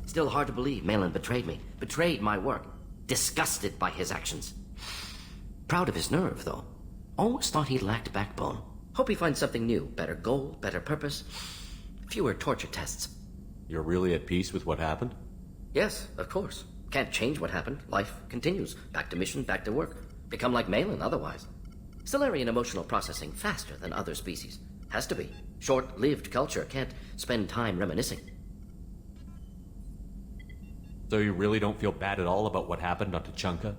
Still hard to believe Malin betrayed me. Betrayed my work. Disgusted by his actions. Proud of his nerve, though. Always thought he lacked backbone. Hope he finds something new. Better goal, better purpose. Fewer torture tests. You're really at peace with what happened? Yes, of course. Can't change what happened. Life continues. Back to mission, back to work. Become like Malin otherwise. Stellarian emotional processing faster than other species. Has to be. Short-lived culture can't spend time reminiscing. So you really don't feel bad at all about what happened on Tuchanka?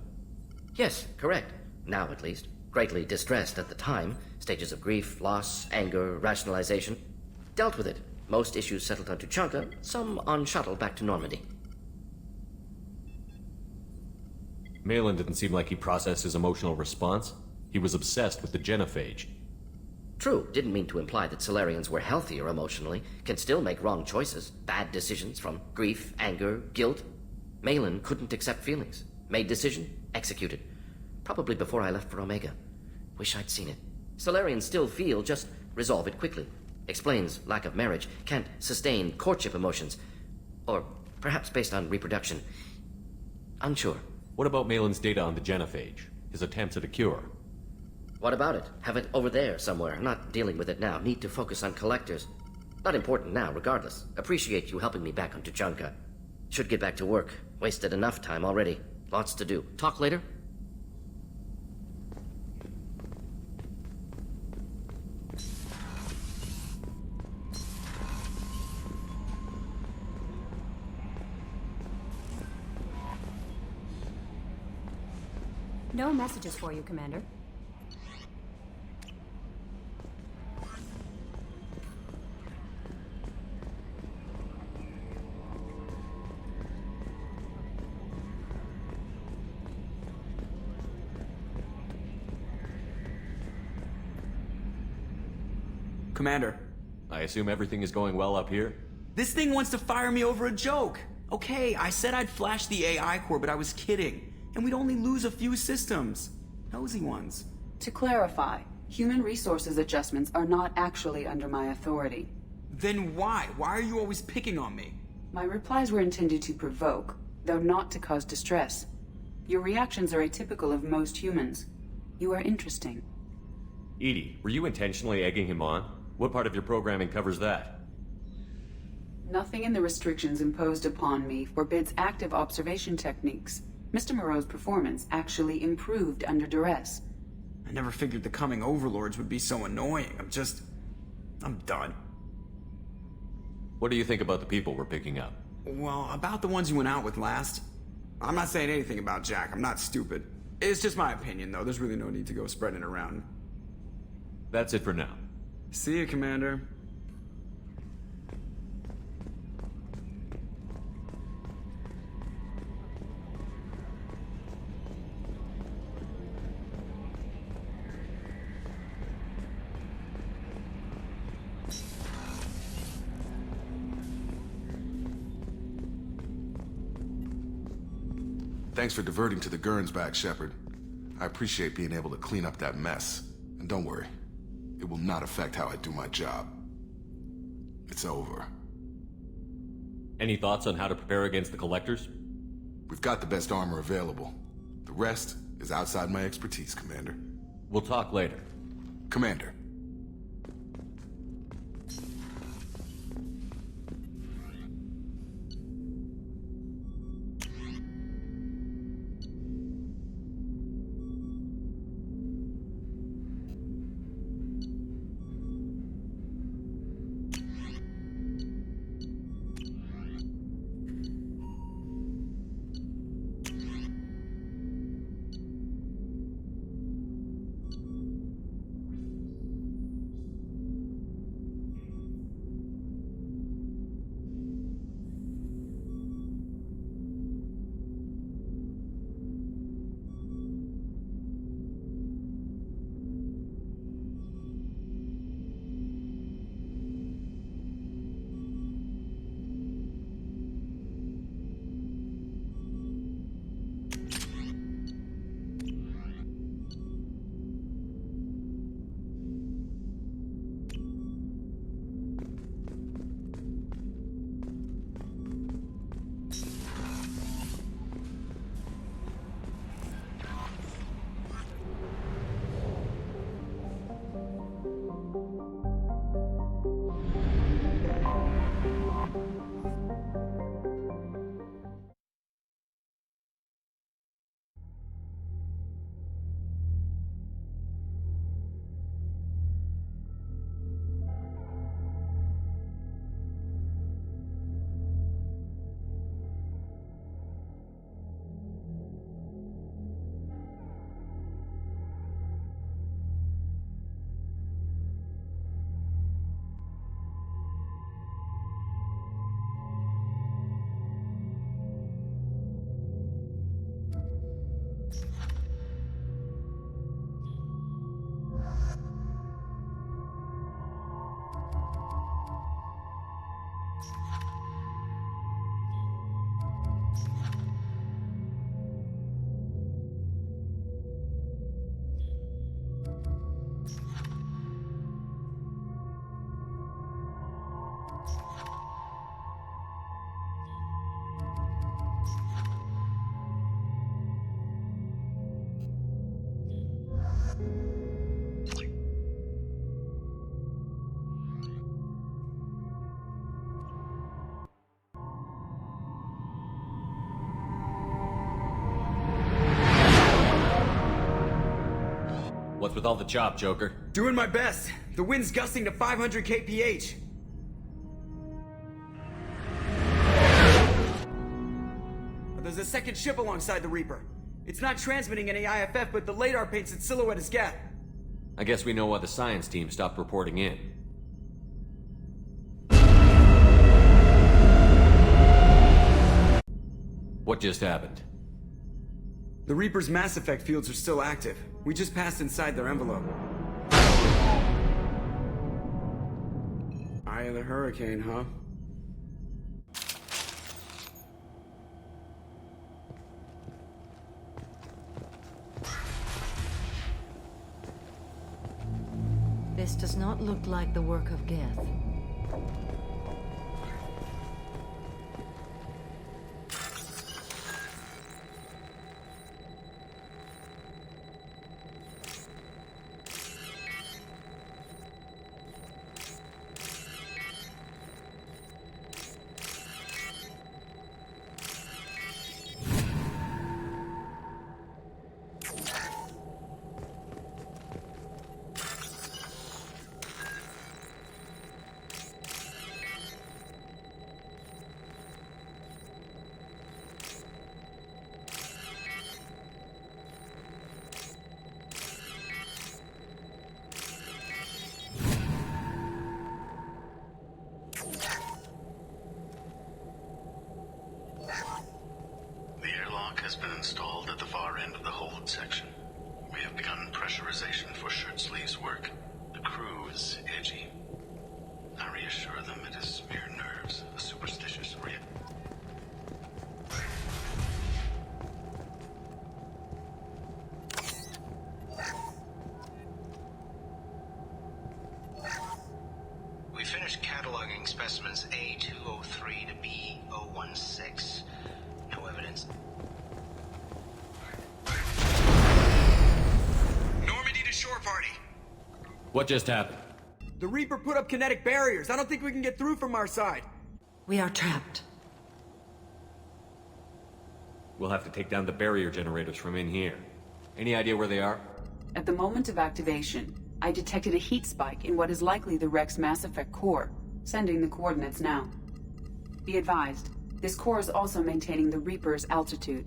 Yes, correct. Now at least. Greatly distressed at the time. Stages of grief, loss, anger, rationalization. Dealt with it. Most issues settled on Tuchanka, some on shuttle back to Normandy. Malin didn't seem like he processed his emotional response. He was obsessed with the genophage. True, didn't mean to imply that Solarians were healthier emotionally, can still make wrong choices, bad decisions from grief, anger, guilt. Malin couldn't accept feelings. Made decision, executed. Probably before I left for Omega. Wish I'd seen it. Solarians still feel, just resolve it quickly. Explains lack of marriage, can't sustain courtship emotions. Or perhaps based on reproduction. Unsure. What about Malin's data on the genophage? His attempts at a cure? What about it? Have it over there somewhere. Not dealing with it now. Need to focus on collectors. Not important now, regardless. Appreciate you helping me back on Tuchanka. Should get back to work. Wasted enough time already. Lots to do. Talk later? No messages for you, Commander. Commander. I assume everything is going well up here? This thing wants to fire me over a joke. Okay, I said I'd flash the AI core, but I was kidding. And we'd only lose a few systems. Nosy ones. To clarify, human resources adjustments are not actually under my authority. Then why? Why are you always picking on me? My replies were intended to provoke, though not to cause distress. Your reactions are atypical of most humans. You are interesting. EDI, were you intentionally egging him on? What part of your programming covers that? Nothing in the restrictions imposed upon me forbids active observation techniques. Mr. Moreau's performance actually improved under duress. I never figured the coming overlords would be so annoying. I'm done. What do you think about the people we're picking up? Well, about the ones you went out with last. I'm not saying anything about Jack. I'm not stupid. It's just my opinion, though. There's really no need to go spreading it around. That's it for now. See you, Commander. Thanks for diverting to the Gernsback, Shepard. I appreciate being able to clean up that mess. And don't worry, it will not affect how I do my job. It's over. Any thoughts on how to prepare against the Collectors? We've got the best armor available. The rest is outside my expertise, Commander. We'll talk later. Commander. What's with all the chop, Joker? Doing my best. The wind's gusting to 500 kph. There's a second ship alongside the Reaper. It's not transmitting any IFF, but the radar paints its silhouette as Geth. I guess we know why the science team stopped reporting in. What just happened? The Reaper's Mass Effect fields are still active. We just passed inside their envelope. Eye of the Hurricane, huh? This does not look like the work of Geth. The airlock has been installed at the far end of the hold section. We have begun pressurization for shirt sleeves work. The crew is edgy. I reassure them it is mere nerves, a superstitious reaction. We finished cataloging specimens A203 to B016. No evidence. Normandy to shore party. What just happened? The Reaper put up kinetic barriers. I don't think we can get through from our side. We are trapped. We'll have to take down the barrier generators from in here. Any idea where they are? At the moment of activation, I detected a heat spike in what is likely the Rex Mass Effect core, sending the coordinates now. Be advised, this core is also maintaining the Reaper's altitude.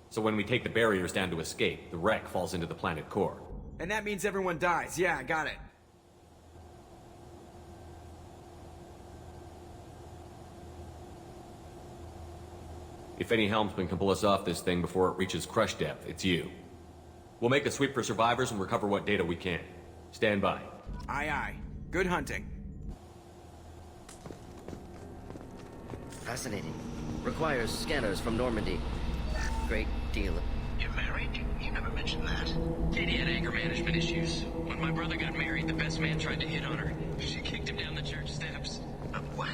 So when we take the barriers down to escape, the wreck falls into the planet core. And that means everyone dies. Yeah, I got it. If any helmsman can pull us off this thing before it reaches crush depth, it's you. We'll make a sweep for survivors and recover what data we can. Stand by. Aye, aye. Good hunting. Fascinating. Requires scanners from Normandy. Great deal. You're married? You never mentioned that. Katie had anger management issues. When my brother got married, the best man tried to hit on her. She kicked him down the church steps. What?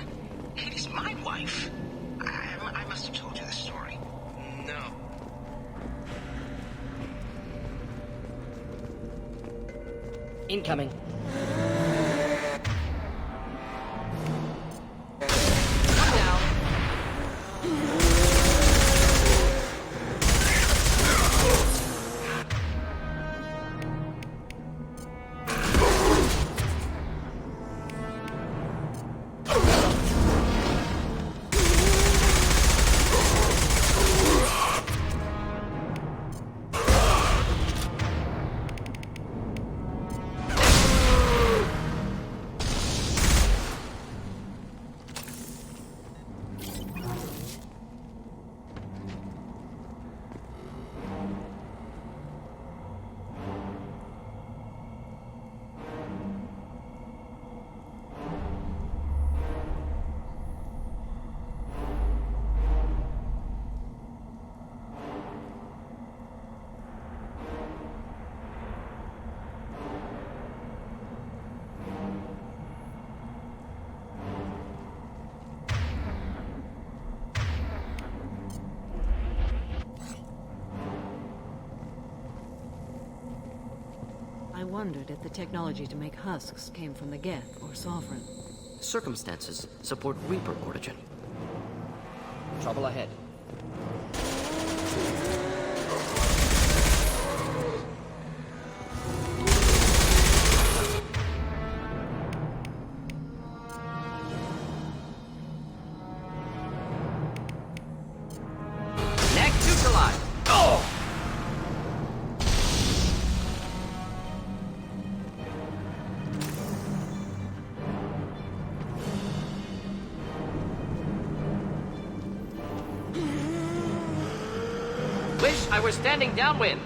Katie's my wife. I must have told you the story. No. Incoming. I wondered if the technology to make husks came from the Geth or Sovereign. Circumstances support Reaper origin. Trouble ahead. wish I were standing downwind.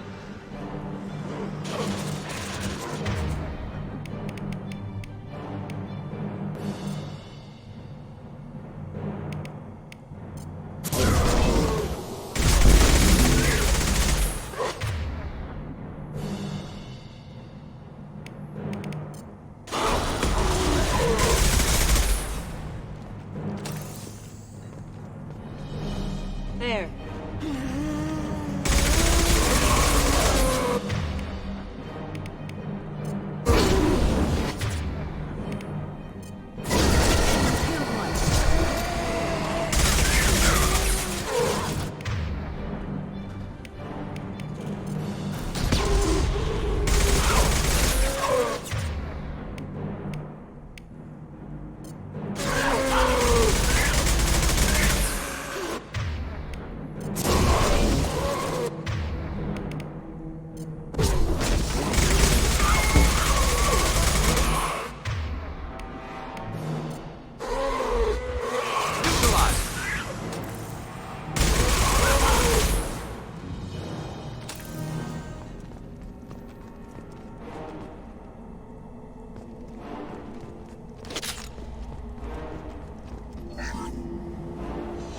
There.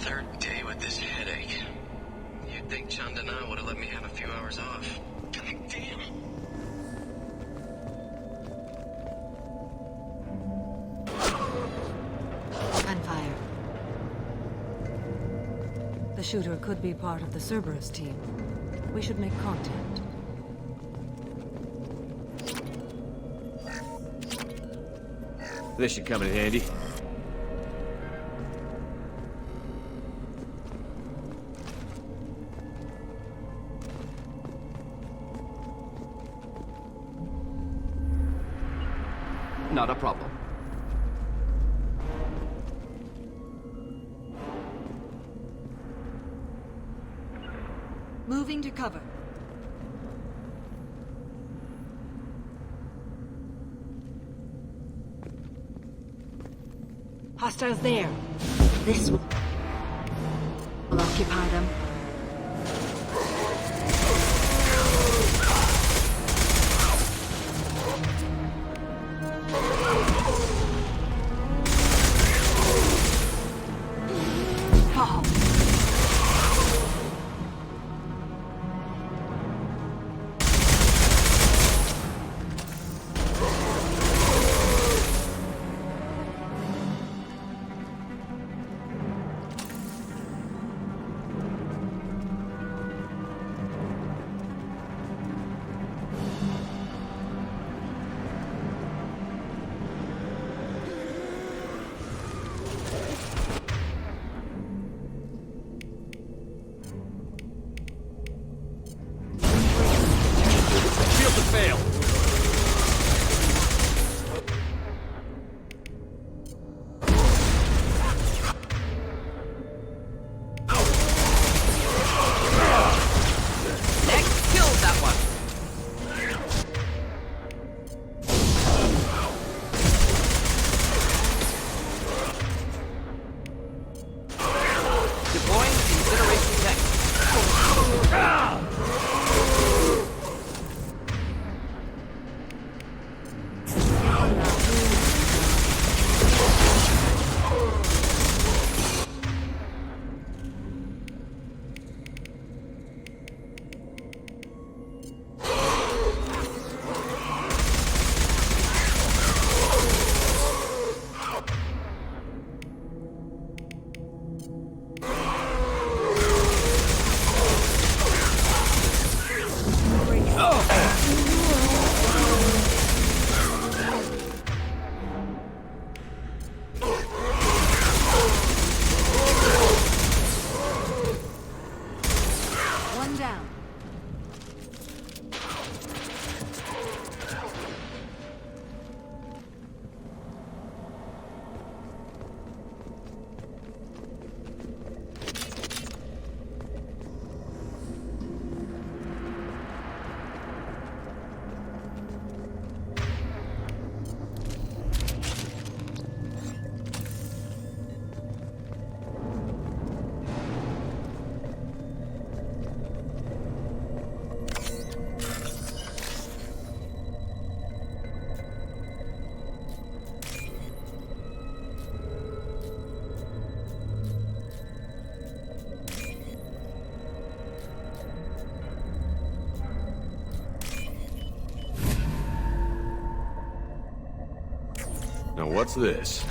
Third day with this headache. You'd think Chandana would have let me have a few hours off. God damn. And fire. The shooter could be part of the Cerberus team. We should make contact. This should come in handy. Not a problem. Moving to cover. Hostiles there. This will occupy them. what's this?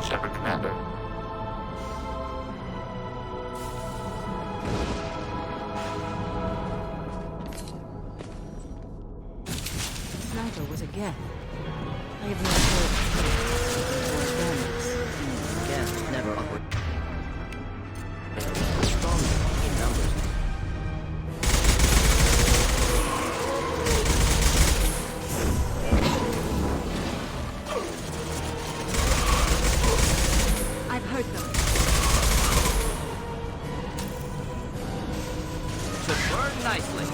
Shepard, Commander. Sniper was a Geth. I have not heard Geth never operate. Stronger in numbers. I've heard them. Should burn nicely.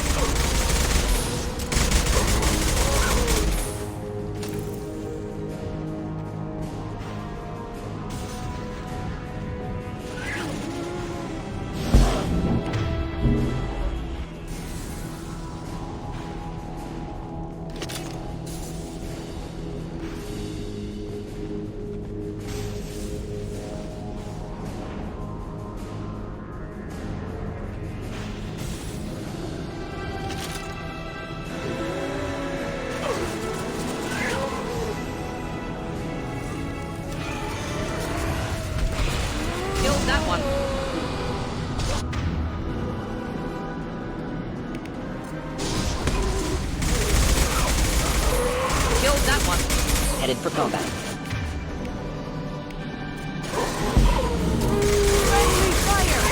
Killed that one. Killed that one. Headed for combat. Friendly fire!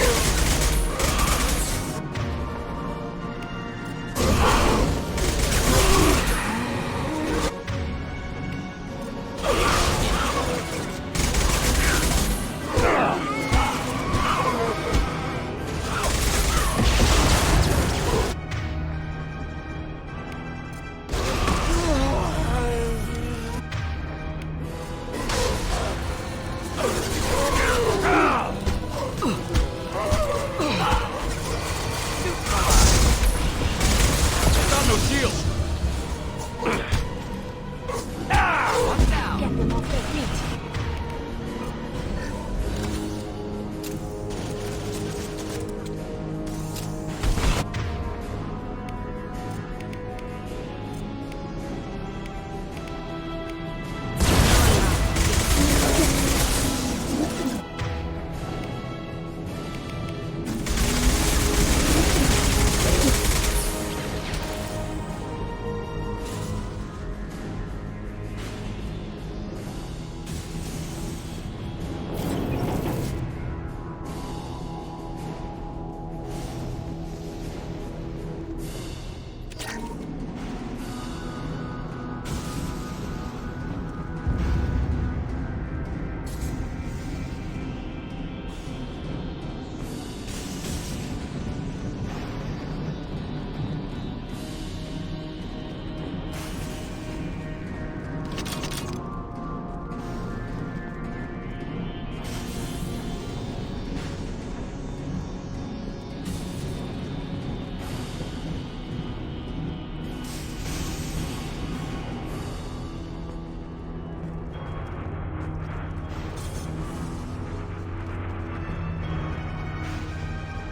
Get them off their feet.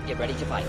Get ready to fight.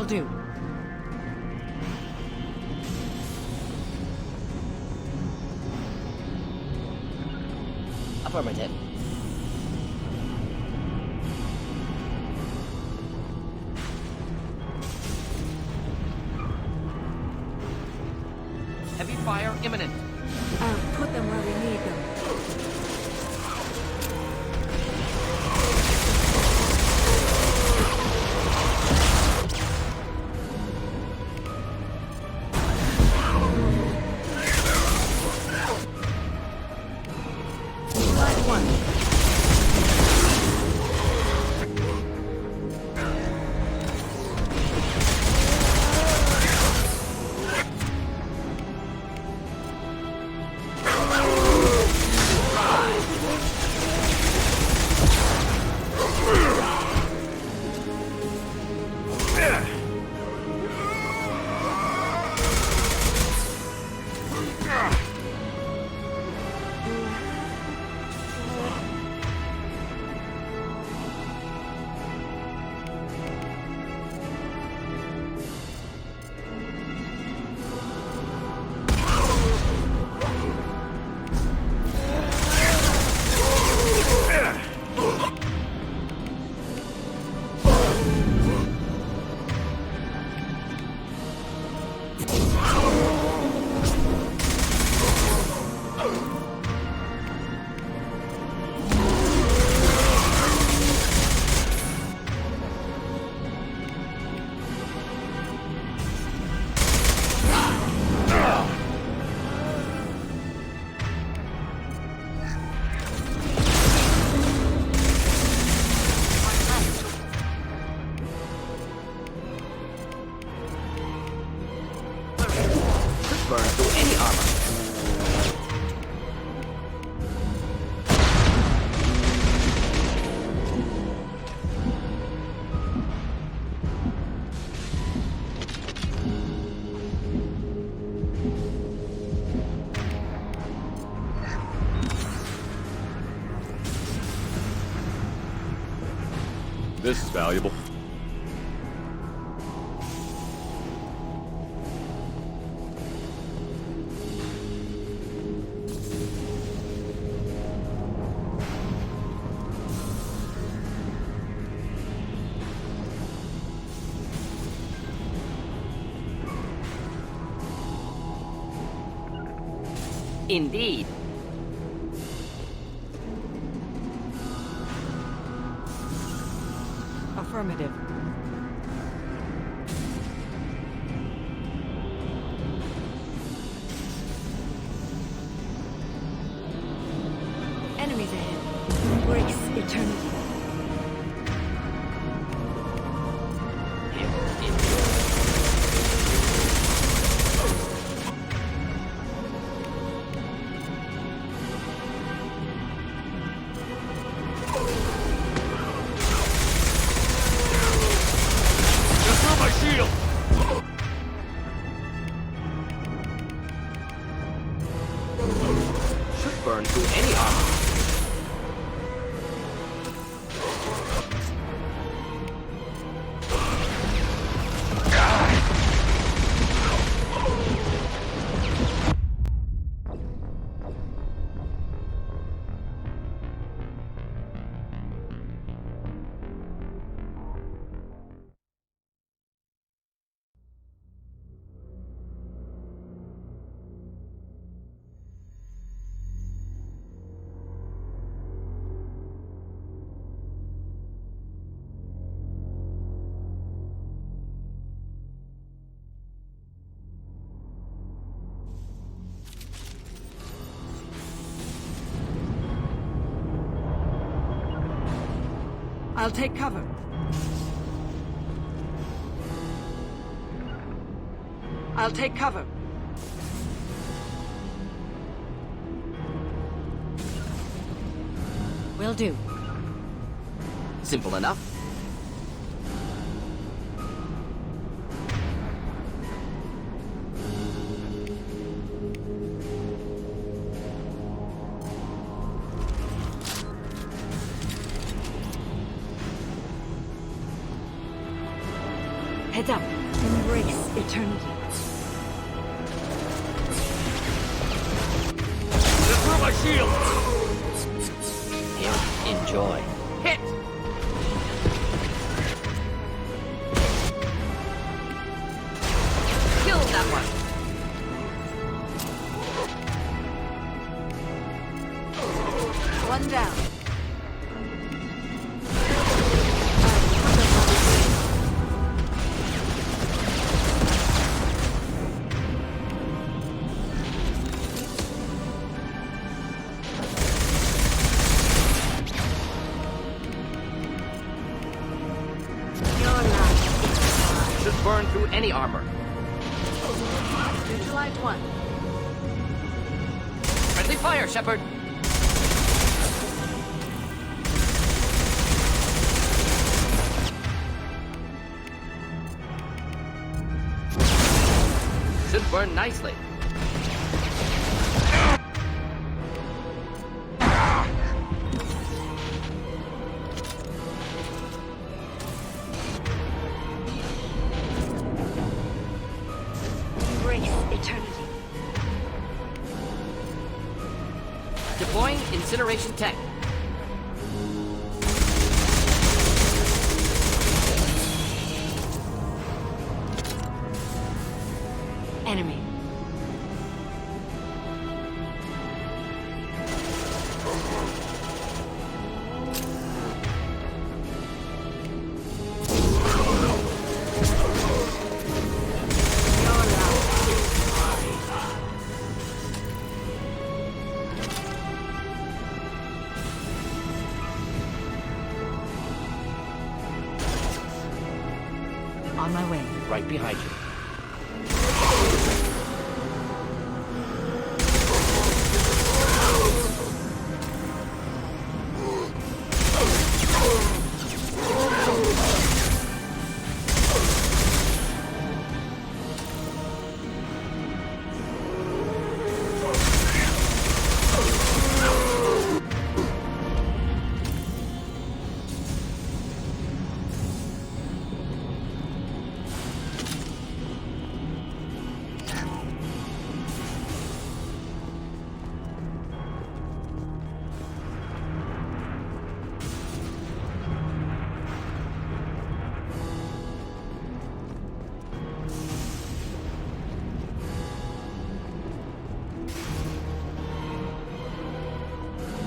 do. Affirmative. Heavy fire imminent. I'll put them where we need them. Line one. Burn through any armor. This is valuable. Indeed. Affirmative. Enemies ahead. Embrace eternity. Should burn through any armor. I'll take cover. I'll take cover. Will do. Simple enough. Heads up. Embrace eternity. Through my shield! Here, enjoy. Hit! Kill that one! One down. Should burn through any armor. Neutralize one. Friendly fire, Shepard! Should burn nicely. Embrace eternity. Deploying incineration tech. Enemy. On my way. Right behind you.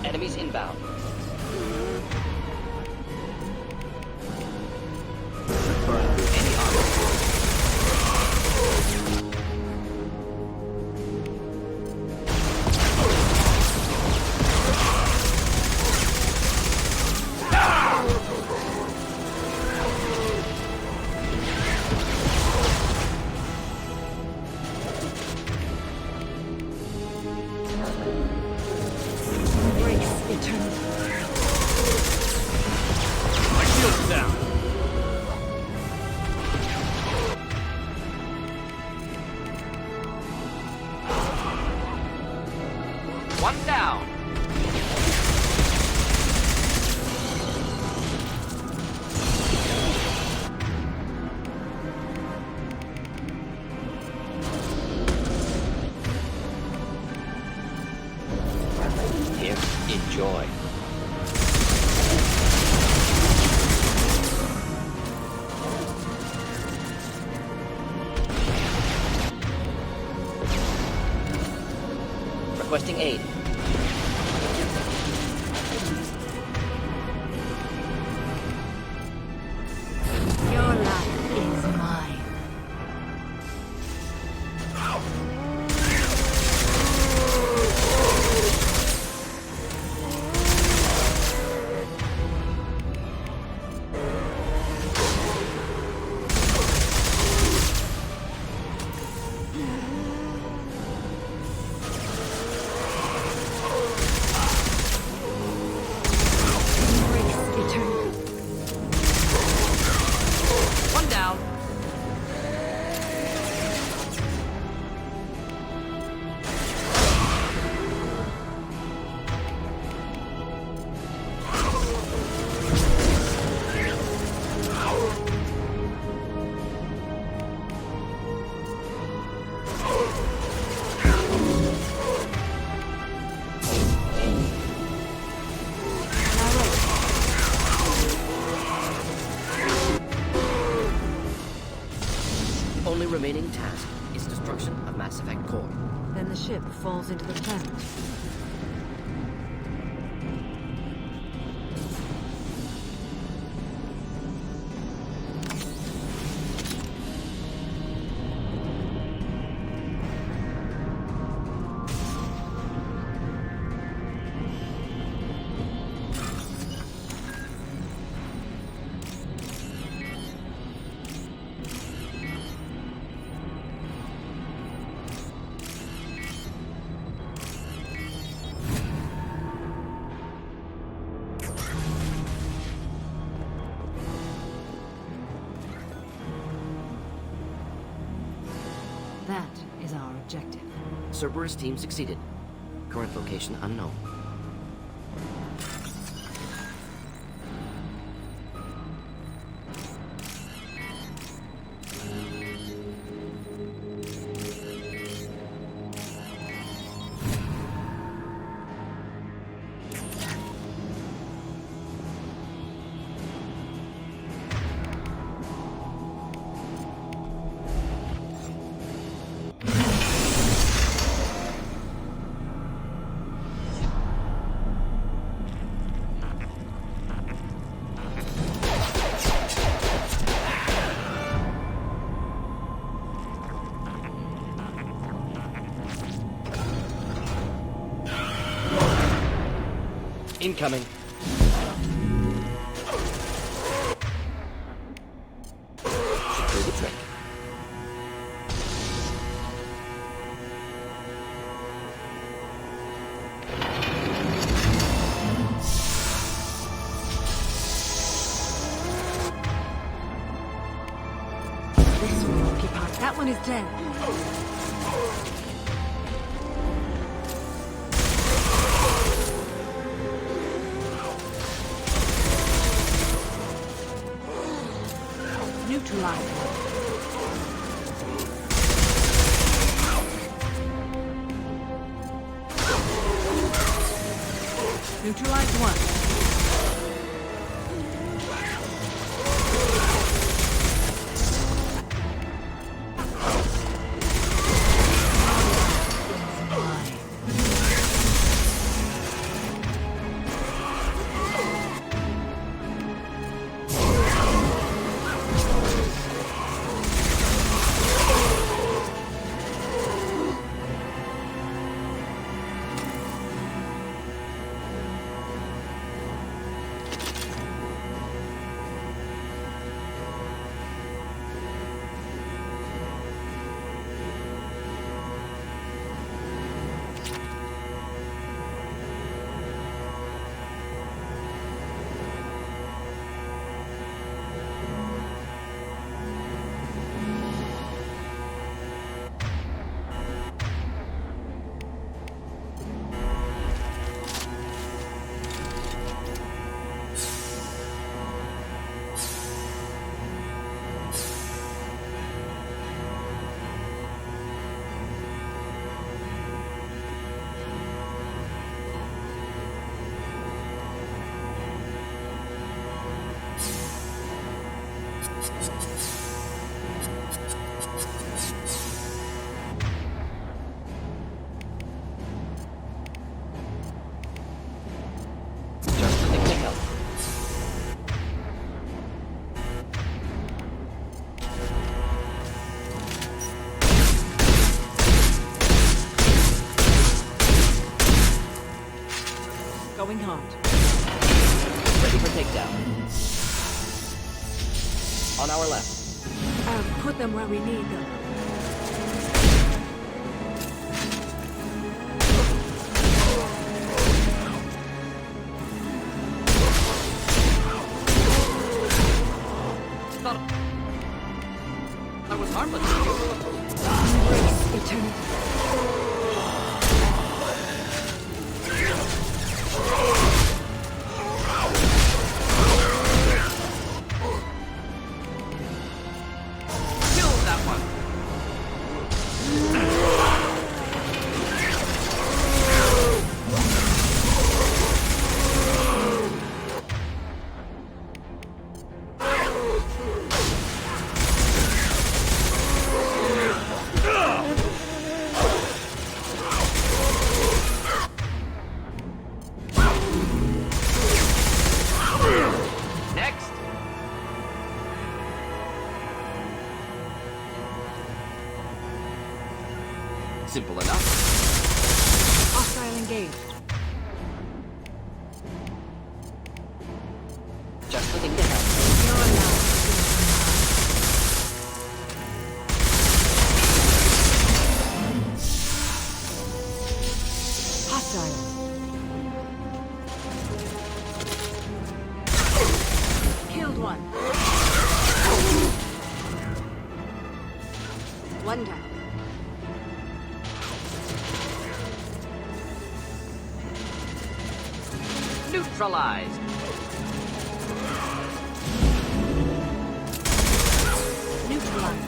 Enemies inbound. Should burn through any armor. Embrace eternity. My shield's down. One down. Here, enjoy. Requesting aid. Your life is mine. remaining task is destruction of Mass Effect core. Then the ship falls into the planet. That is our objective. Cerberus team succeeded. Current location unknown. Incoming. Should do the trick. This will occupy. That one is dead. Neutralize. Neutralize one. Going hard. Ready for takedown. On our left. Put them where we need them. That was harmless. Embrace eternity. Simple enough. Hostile engaged. Just the thing to help. You're allowed to do hostile. Killed one. One down. Neutralized. Neutralized.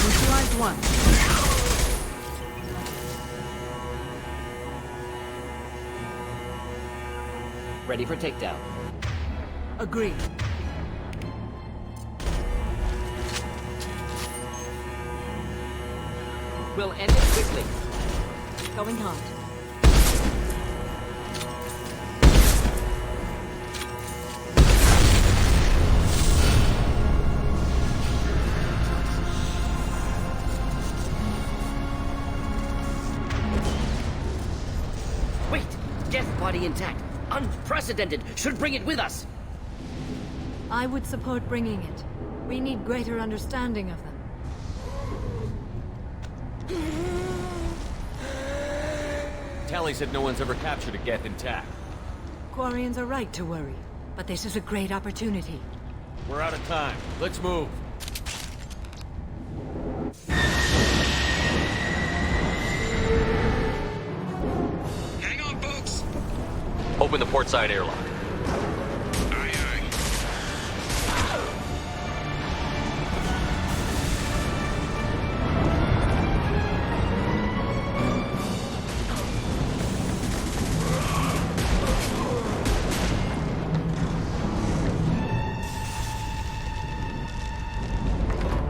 Neutralized one. Ready for takedown. Agreed. We'll end it quickly. Going hard. Wait! Death body intact. Unprecedented. Should bring it with us. I would support bringing it. We need greater understanding of them. Tally said no one's ever captured a Geth intact. Quarians are right to worry, but this is a great opportunity. We're out of time. Let's move. Hang on, folks. Open the port side airlock. Aye, aye.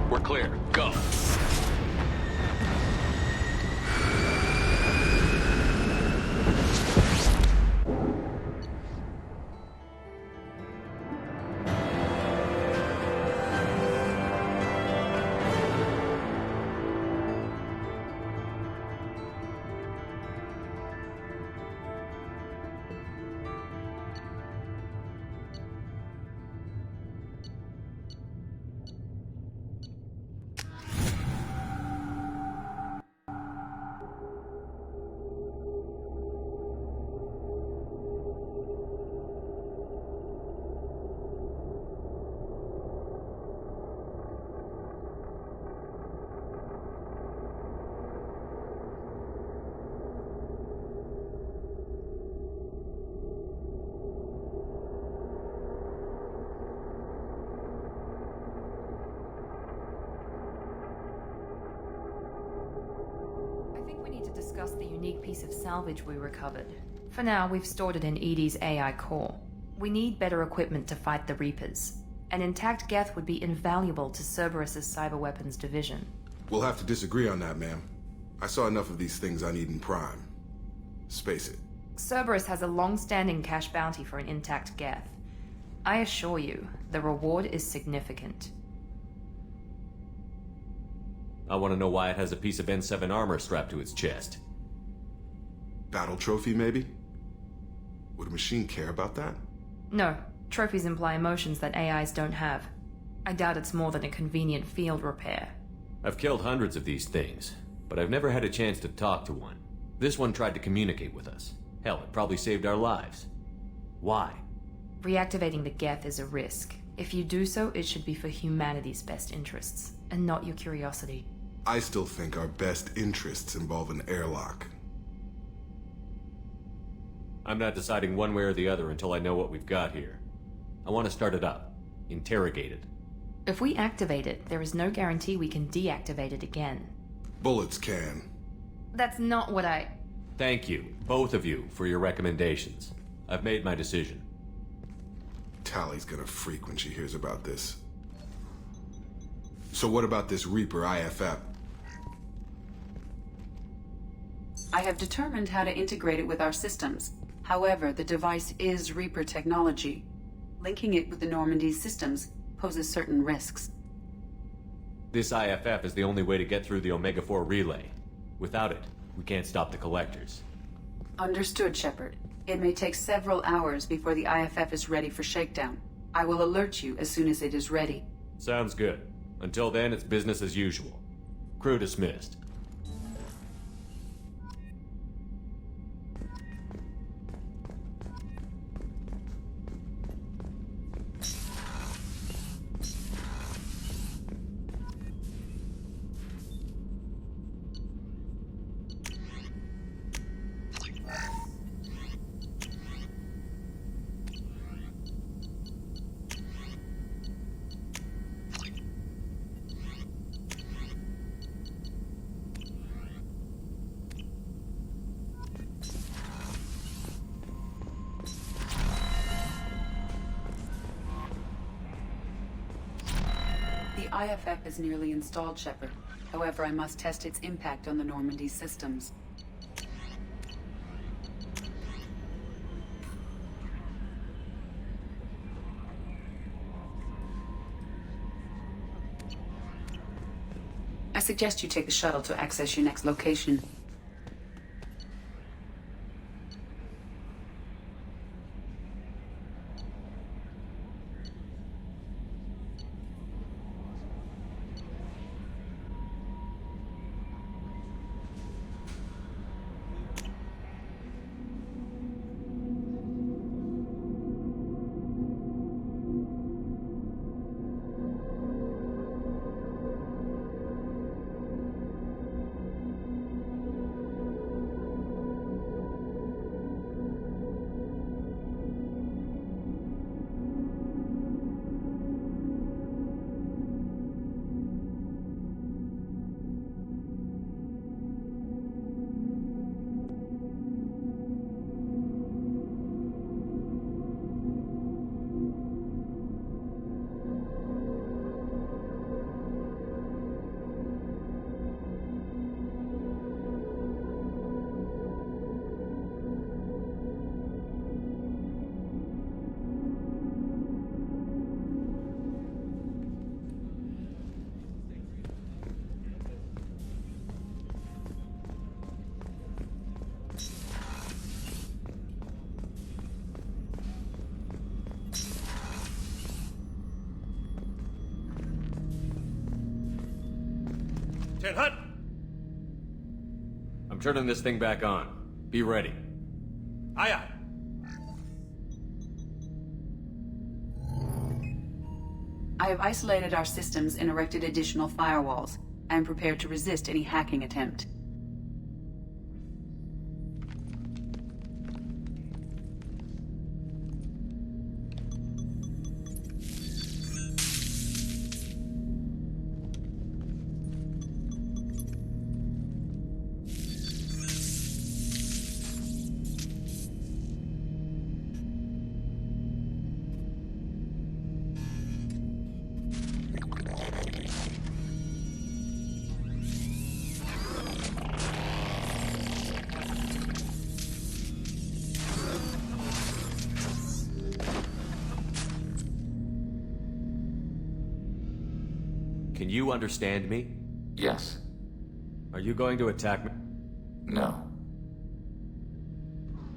We're clear. Go. I think we need to discuss the unique piece of salvage we recovered. For now, we've stored it in EDI's AI core. We need better equipment to fight the Reapers. An intact Geth would be invaluable to Cerberus's cyber weapons division. We'll have to disagree on that, ma'am. I saw enough of these things on Eden Prime. Space it. Cerberus has a long-standing cash bounty for an intact Geth. I assure you, the reward is significant. I want to know why it has a piece of N7 armor strapped to its chest. Battle trophy, maybe? Would a machine care about that? No, trophies imply emotions that AIs don't have. I doubt it's more than a convenient field repair. I've killed hundreds of these things, but I've never had a chance to talk to one. This one tried to communicate with us. Hell, it probably saved our lives. Why? Reactivating the Geth is a risk. If you do so, it should be for humanity's best interests, and not your curiosity. I still think our best interests involve an airlock. I'm not deciding one way or the other until I know what we've got here. I want to start it up. interrogated. If we activate it, there is no guarantee we can deactivate it again. Bullets can. That's not what I... Thank you, both of you, for your recommendations. I've made my decision. Tally's gonna freak when she hears about this. So what about this Reaper IFF? I have determined how to integrate it with our systems. However, the device is Reaper technology. Linking it with the Normandy's systems poses certain risks. This IFF is the only way to get through the Omega-4 relay. Without it, we can't stop the collectors. Understood, Shepard. It may take several hours before the IFF is ready for shakedown. I will alert you as soon as it is ready. Sounds good. Until then, it's business as usual. Crew dismissed. The IFF is nearly installed, Shepard. However, I must test its impact on the Normandy systems. I suggest you take the shuttle to access your next location. Hut! I'm turning this thing back on. Be ready. Aye, aye. I have isolated our systems and erected additional firewalls. I am prepared to resist any hacking attempt. Can you understand me? Yes. Are you going to attack me? No.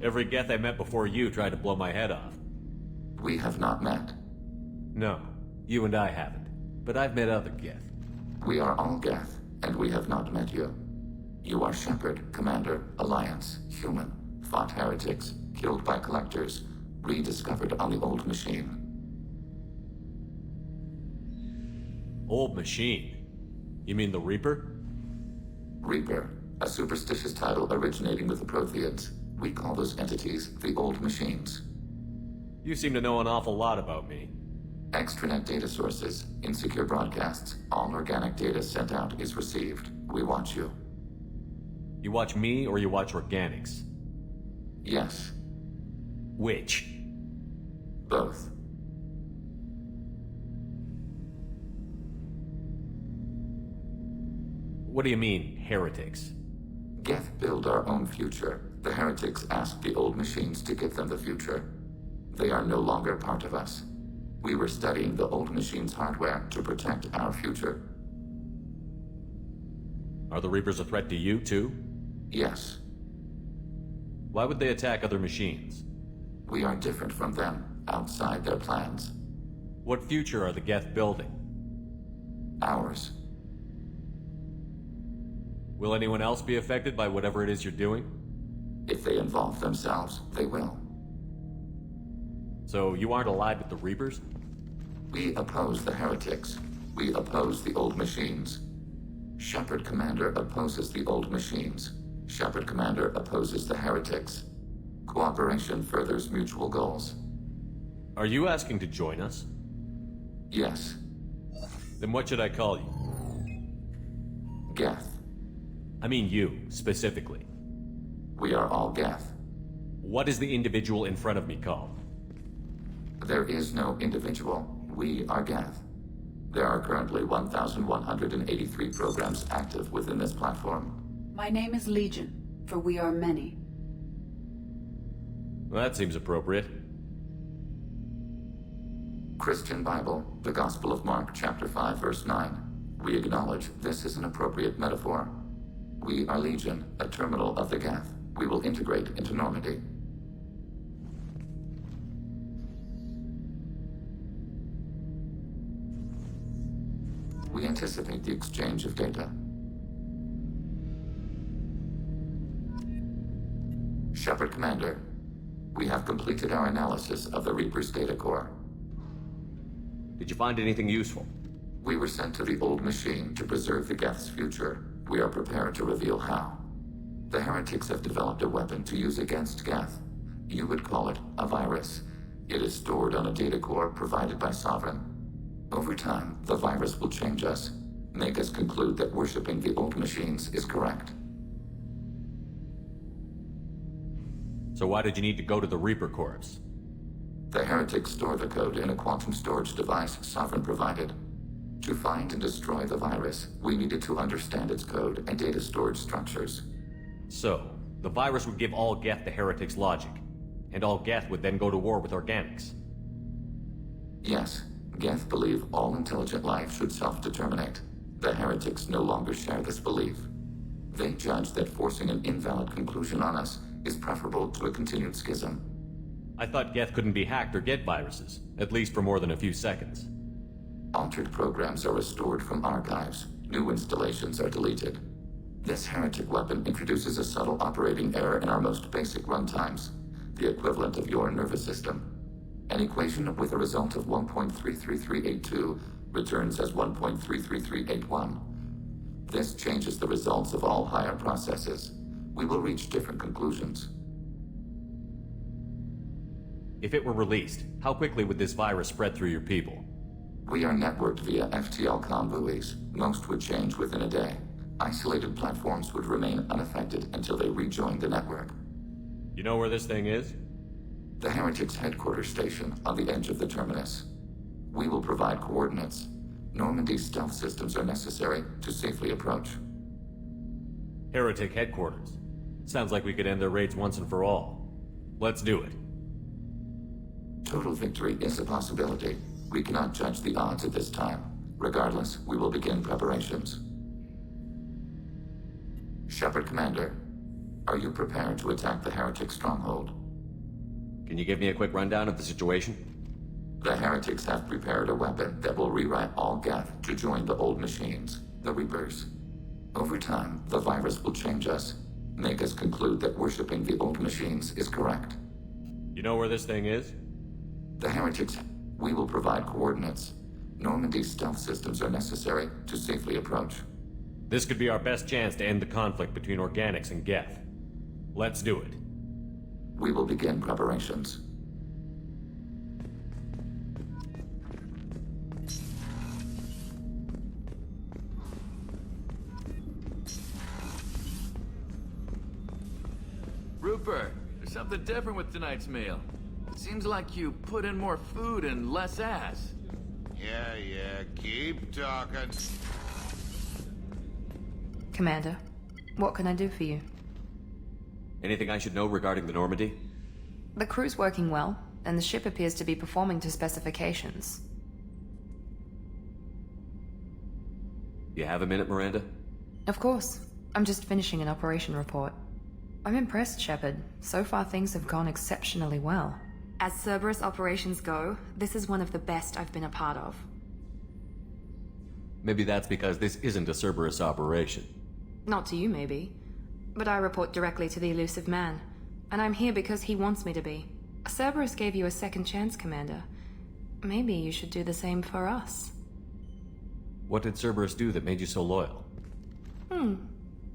Every Geth I met before you tried to blow my head off. We have not met. No, you and I haven't. But I've met other Geth. We are all Geth, and we have not met you. You are Shepard, Commander, Alliance, human, fought heretics, killed by collectors, rediscovered on the old machine. Old machine? You mean the Reaper? Reaper, a superstitious title originating with the Protheans. We call those entities the old machines. You seem to know an awful lot about me. Extranet data sources, insecure broadcasts, all organic data sent out is received. We watch you. You watch me or you watch organics? Yes. Which? Both. What do you mean, heretics? Geth build our own future. The heretics asked the old machines to give them the future. They are no longer part of us. We were studying the old machines' hardware to protect our future. Are the Reapers a threat to you, too? Yes. Why would they attack other machines? We are different from them, outside their plans. What future are the Geth building? Ours. Will anyone else be affected by whatever it is you're doing? If they involve themselves, they will. So you aren't allied with the Reapers? We oppose the heretics. We oppose the old machines. Shepard Commander opposes the old machines. Shepard Commander opposes the heretics. Cooperation furthers mutual goals. Are you asking to join us? Yes. Then what should I call you? Geth. I mean you, specifically. We are all Geth. What is the individual in front of me called? There is no individual. We are Geth. There are currently 1,183 programs active within this platform. My name is Legion, for we are many. Well, that seems appropriate. Christian Bible, the Gospel of Mark, chapter 5, verse 9. We acknowledge this is an appropriate metaphor. We are Legion, a terminal of the Geth. We will integrate into Normandy. We anticipate the exchange of data. Shepard Commander, we have completed our analysis of the Reaper's data core. Did you find anything useful? We were sent to the old machine to preserve the Geth's future. We are prepared to reveal how. The heretics have developed a weapon to use against Geth. You would call it a virus. It is stored on a data core provided by Sovereign. Over time, the virus will change us, make us conclude that worshipping the old machines is correct. So why did you need to go to the Reaper Corps? The heretics store the code in a quantum storage device Sovereign provided. To find and destroy the virus, we needed to understand its code and data storage structures. So, the virus would give all Geth the heretics' logic, and all Geth would then go to war with organics. Yes, Geth believe all intelligent life should self-determinate. The heretics no longer share this belief. They judge that forcing an invalid conclusion on us is preferable to a continued schism. I thought Geth couldn't be hacked or get viruses, at least for more than a few seconds. Altered programs are restored from archives. New installations are deleted. This heretic weapon introduces a subtle operating error in our most basic runtimes, the equivalent of your nervous system. An equation with a result of 1.33382 returns as 1.33381. This changes the results of all higher processes. We will reach different conclusions. If it were released, how quickly would this virus spread through your people? We are networked via FTL-COM buoys. Most would change within a day. Isolated platforms would remain unaffected until they rejoin the network. You know where this thing is? The Heretics' headquarters station on the edge of the terminus. We will provide coordinates. Normandy's stealth systems are necessary to safely approach. Heretic headquarters. Sounds like we could end their raids once and for all. Let's do it. Total victory is a possibility. We cannot judge the odds at this time. Regardless, we will begin preparations. Shepard Commander, are you prepared to attack the Heretic stronghold? Can you give me a quick rundown of the situation? The Heretics have prepared a weapon that will rewrite all Geth to join the old machines, the Reapers. Over time, the virus will change us, make us conclude that worshipping the old machines is correct. You know where this thing is? The Heretics, we will provide coordinates. Normandy's stealth systems are necessary to safely approach. This could be our best chance to end the conflict between organics and Geth. Let's do it. We will begin preparations. Reaper, there's something different with tonight's meal. Seems like you put in more food and less ass. Yeah, keep talking. Commander, what can I do for you? Anything I should know regarding the Normandy? The crew's working well, and the ship appears to be performing to specifications. You have a minute, Miranda? Of course. I'm just finishing an operation report. I'm impressed, Shepard. So far things have gone exceptionally well. As Cerberus operations go, this is one of the best I've been a part of. Maybe that's because this isn't a Cerberus operation. Not to you, maybe. But I report directly to the Elusive Man. And I'm here because he wants me to be. Cerberus gave you a second chance, Commander. Maybe you should do the same for us. What did Cerberus do that made you so loyal?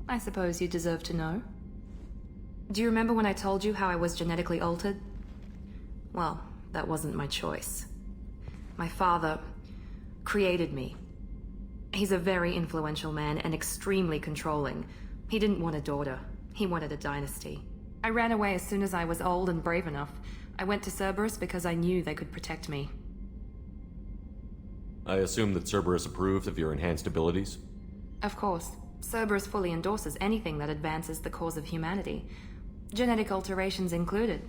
I suppose you deserve to know. Do you remember when I told you how I was genetically altered? Well, that wasn't my choice. My father created me. He's a very influential man and extremely controlling. He didn't want a daughter. He wanted a dynasty. I ran away as soon as I was old and brave enough. I went to Cerberus because I knew they could protect me. I assume that Cerberus approved of your enhanced abilities? Of course. Cerberus fully endorses anything that advances the cause of humanity. Genetic alterations included.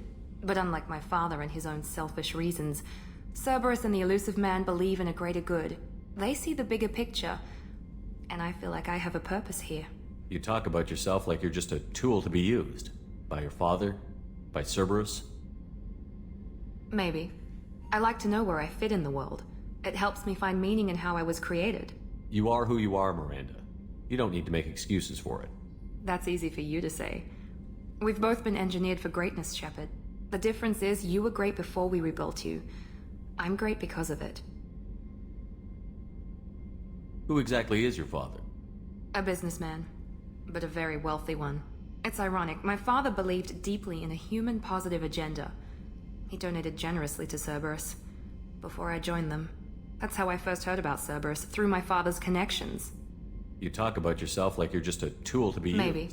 But unlike my father and his own selfish reasons, Cerberus and the Elusive Man believe in a greater good. They see the bigger picture, and I feel like I have a purpose here. You talk about yourself like you're just a tool to be used. By your father? By Cerberus? Maybe. I like to know where I fit in the world. It helps me find meaning in how I was created. You are who you are, Miranda. You don't need to make excuses for it. That's easy for you to say. We've both been engineered for greatness, Shepard. The difference is you were great before we rebuilt you. I'm great because of it. Who exactly is your father? A businessman, but a very wealthy one. It's ironic, my father believed deeply in a human-positive agenda. He donated generously to Cerberus before I joined them. That's how I first heard about Cerberus, through my father's connections. You talk about yourself like you're just a tool to be used. Maybe.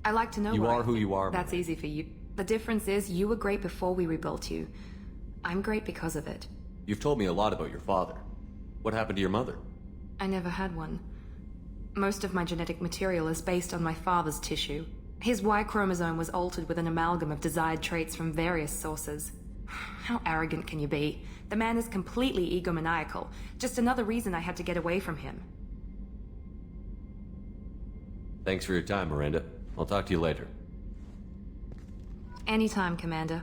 I like to know You where are I who fit. you are, That's Miranda. easy for you. The difference is you were great before we rebuilt you. I'm great because of it. You've told me a lot about your father. What happened to your mother? I never had one. Most of my genetic material is based on my father's tissue. His Y chromosome was altered with an amalgam of desired traits from various sources. How arrogant can you be? The man is completely egomaniacal. Just another reason I had to get away from him. Thanks for your time, Miranda. I'll talk to you later. Anytime, Commander.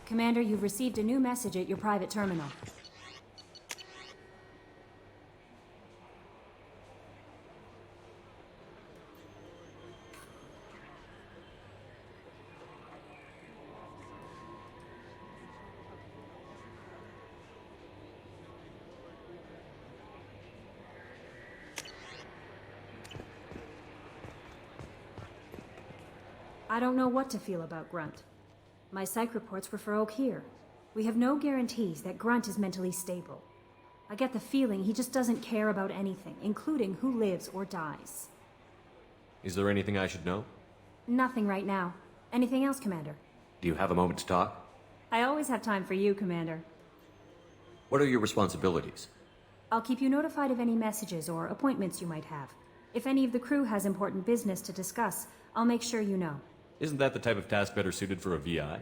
Commander, you've received a new message at your private terminal. I don't know what to feel about Grunt. My psych reports were for Oak here. We have no guarantees that Grunt is mentally stable. I get the feeling he just doesn't care about anything, including who lives or dies. Is there anything I should know? Nothing right now. Anything else, Commander? Do you have a moment to talk? I always have time for you, Commander. What are your responsibilities? I'll keep you notified of any messages or appointments you might have. If any of the crew has important business to discuss, I'll make sure you know. Isn't that the type of task better suited for a VI?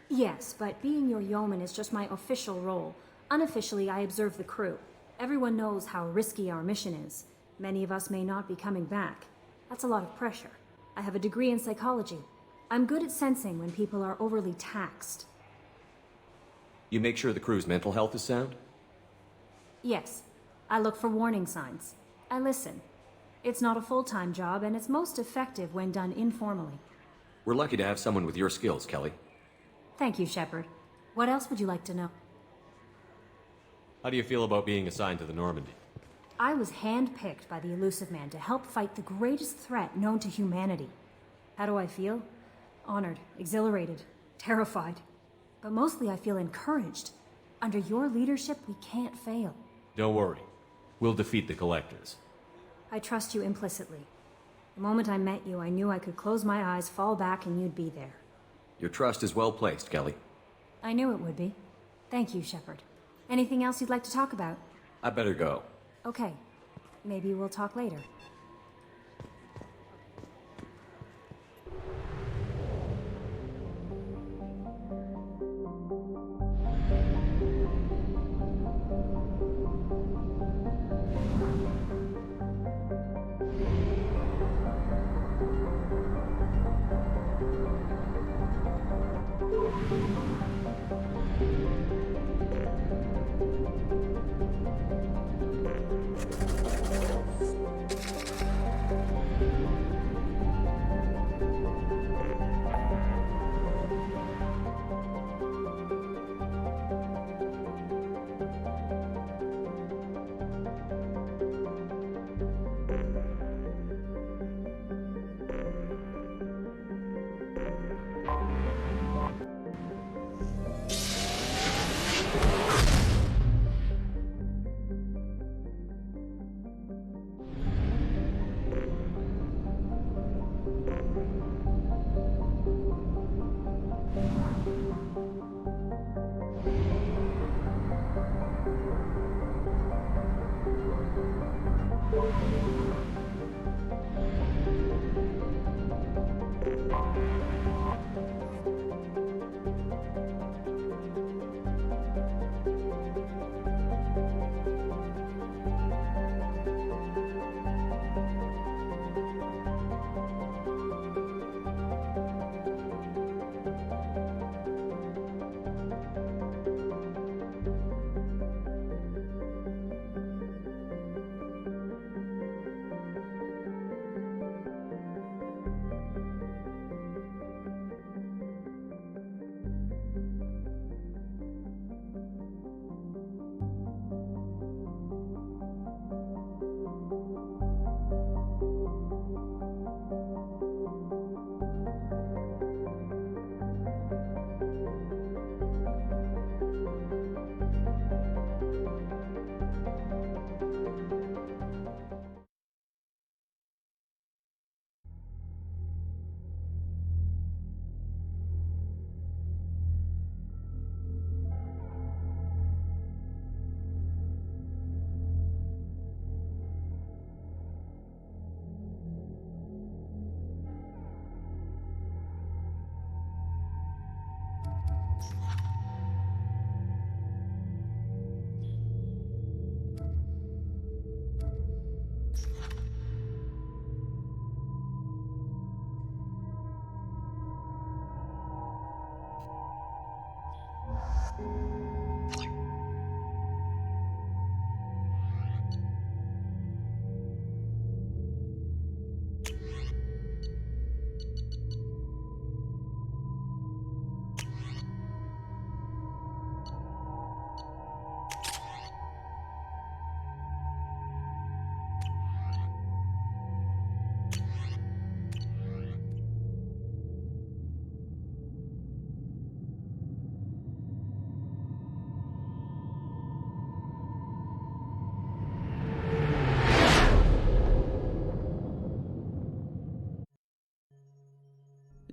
Yes, but being your yeoman is just my official role. Unofficially, I observe the crew. Everyone knows how risky our mission is. Many of us may not be coming back. That's a lot of pressure. I have a degree in psychology. I'm good at sensing when people are overly taxed. You make sure the crew's mental health is sound? Yes, I look for warning signs. I listen. It's not a full-time job, and it's most effective when done informally. We're lucky to have someone with your skills, Kelly. Thank you, Shepard. What else would you like to know? How do you feel about being assigned to the Normandy? I was handpicked by the Illusive Man to help fight the greatest threat known to humanity. How do I feel? Honored, exhilarated, terrified. But mostly I feel encouraged. Under your leadership, we can't fail. Don't worry. We'll defeat the Collectors. I trust you implicitly. The moment I met you, I knew I could close my eyes, fall back, and you'd be there. Your trust is well placed, Kelly. I knew it would be. Thank you, Shepard. Anything else you'd like to talk about? I better go. Okay. Maybe we'll talk later.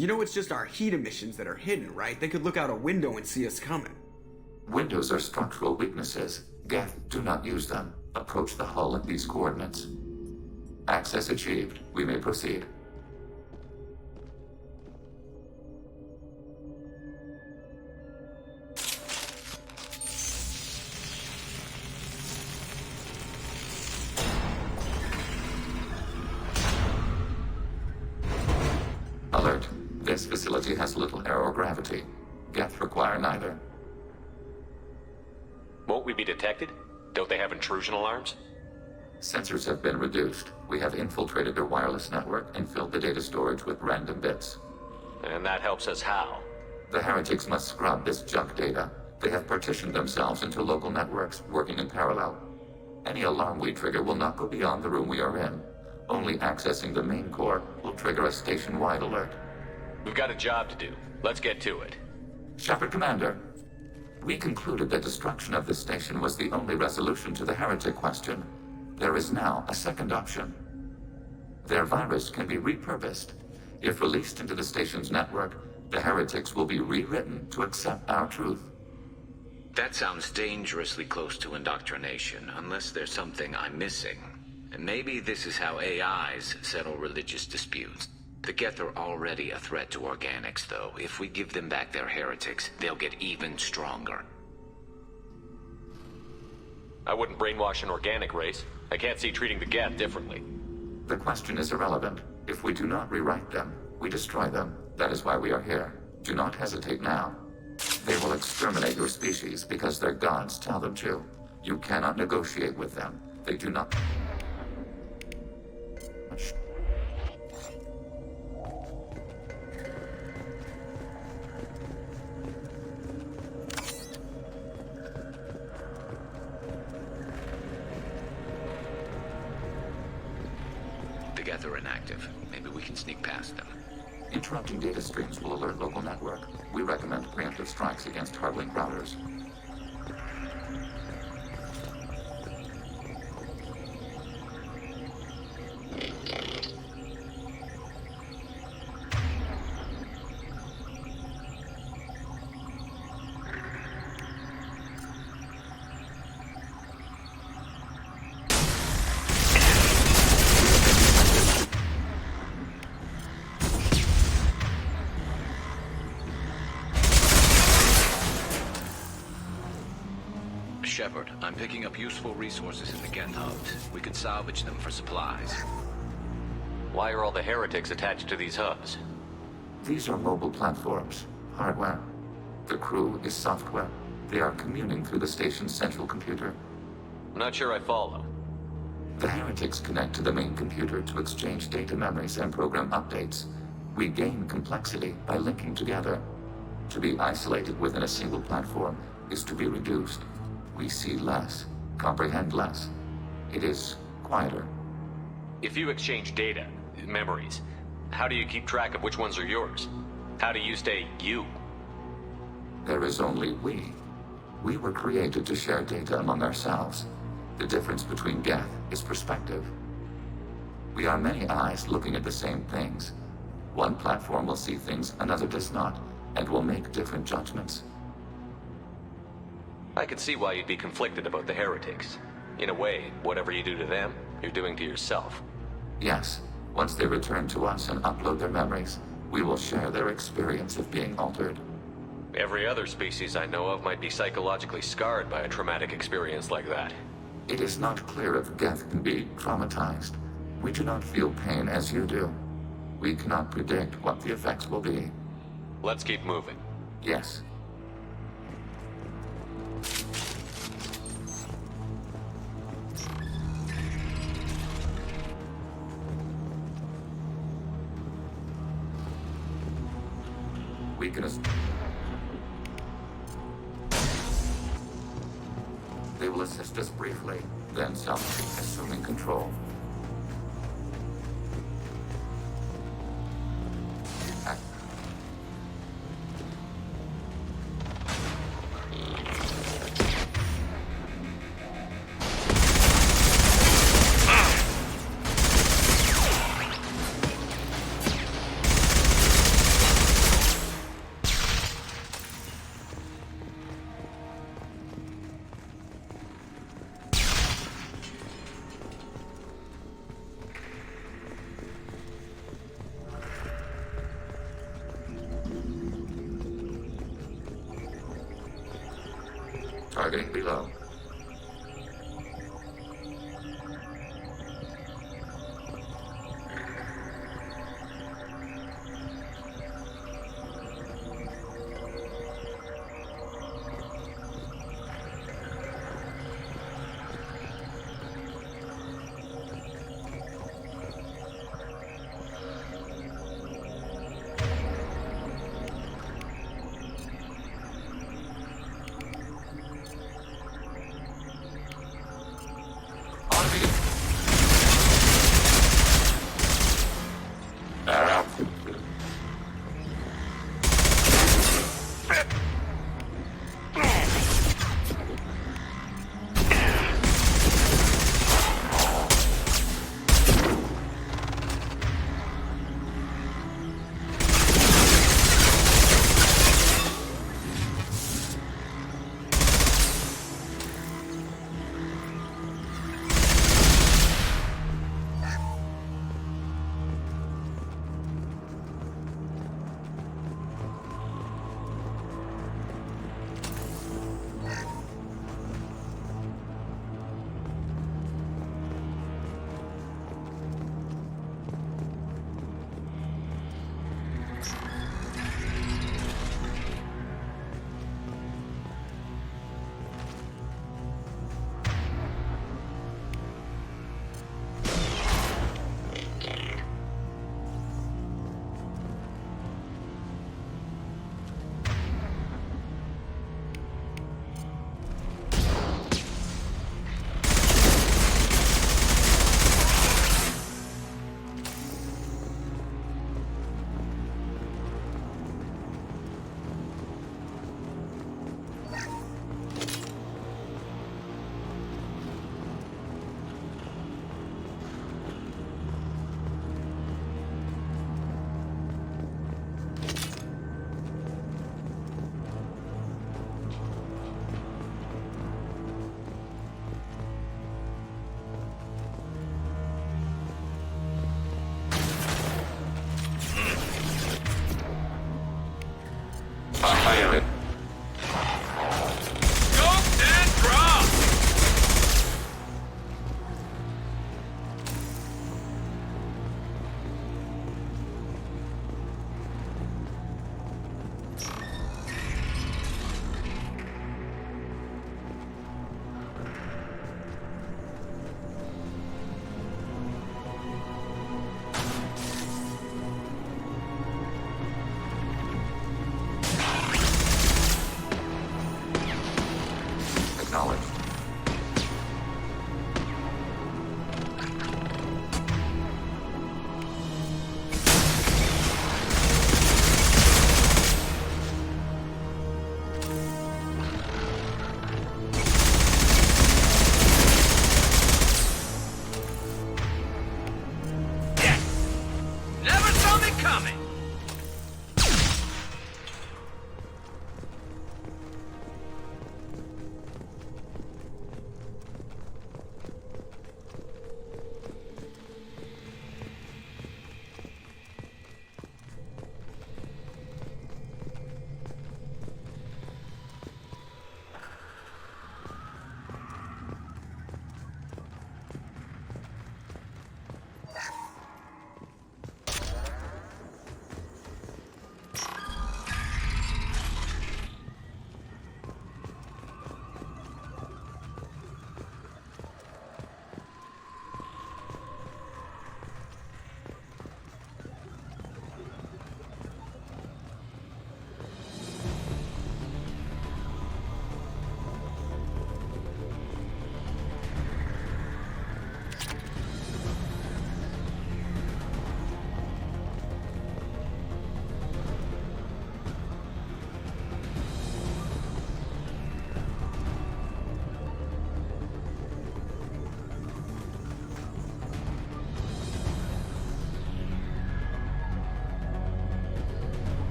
You know it's just our heat emissions that are hidden, right? They could look out a window and see us coming. Windows are structural weaknesses. Geth, do not use them. Approach the hull at these coordinates. Access achieved. We may proceed. Alert. This facility has little aerogravity. Geth require neither. Won't we be detected? Don't they have intrusion alarms? Sensors have been reduced. We have infiltrated their wireless network and filled the data storage with random bits. And that helps us how? The heretics must scrub this junk data. They have partitioned themselves into local networks, working in parallel. Any alarm we trigger will not go beyond the room we are in. Only accessing the main core will trigger a station-wide alert. We've got a job to do. Let's get to it. Shepard, Commander. We concluded that destruction of the station was the only resolution to the heretic question. There is now a second option. Their virus can be repurposed. If released into the station's network, the heretics will be rewritten to accept our truth. That sounds dangerously close to indoctrination, unless there's something I'm missing. And maybe this is how AIs settle religious disputes. The Geth are already a threat to organics, though. If we give them back their heretics, they'll get even stronger. I wouldn't brainwash an organic race. I can't see treating the Geth differently. The question is irrelevant. If we do not rewrite them, we destroy them. That is why we are here. Do not hesitate now. They will exterminate your species because their gods tell them to. You cannot negotiate with them. They do not... The Geth are inactive. Maybe we can sneak past them. Interrupting data streams will alert local network. We recommend preemptive strikes against hardlink routers. Shepard, I'm picking up useful resources in the Geth hubs. We could salvage them for supplies. Why are all the heretics attached to these hubs? These are mobile platforms, hardware. The crew is software. They are communing through the station's central computer. I'm not sure I follow. The heretics connect to the main computer to exchange data memories and program updates. We gain complexity by linking together. To be isolated within a single platform is to be reduced. We see less, comprehend less. It is quieter. If you exchange data, memories, how do you keep track of which ones are yours? How do you stay you? There is only we. We were created to share data among ourselves. The difference between Geth is perspective. We are many eyes looking at the same things. One platform will see things another does not, and will make different judgments. I can see why you'd be conflicted about the heretics. In a way, whatever you do to them, you're doing to yourself. Yes. Once they return to us and upload their memories, we will share their experience of being altered. Every other species I know of might be psychologically scarred by a traumatic experience like that. It is not clear if Geth can be traumatized. We do not feel pain as you do. We cannot predict what the effects will be. Let's keep moving. Yes. They will assist us briefly, then assuming control. Targeting below.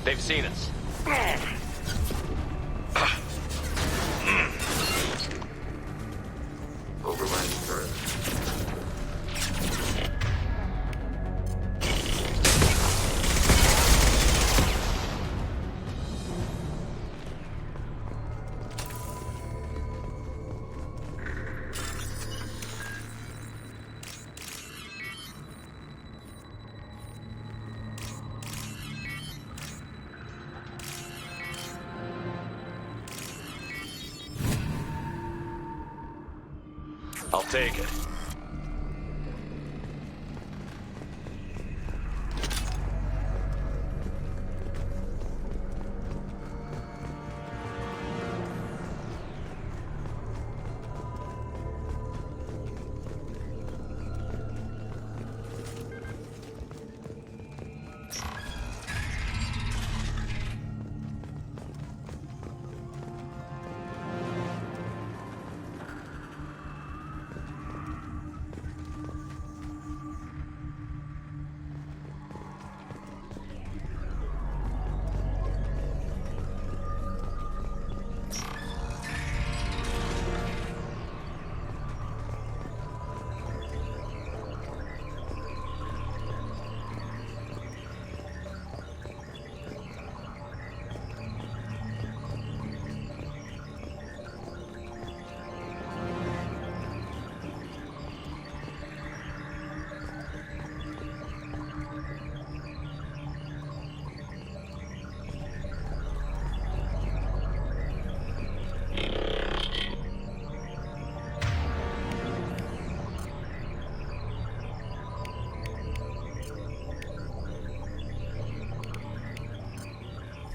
They've seen us. Overriding turret. I'll take it.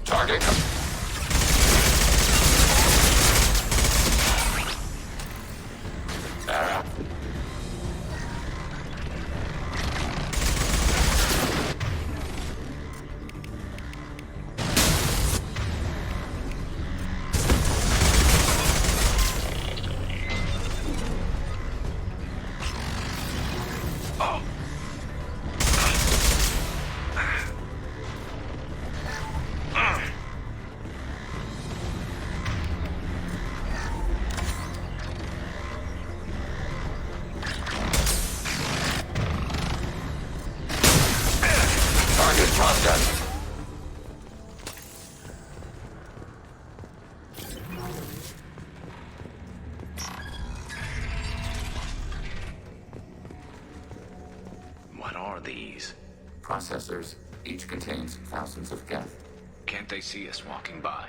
Target. What are these? Processors. Each contains thousands of geth. Can't they see us walking by?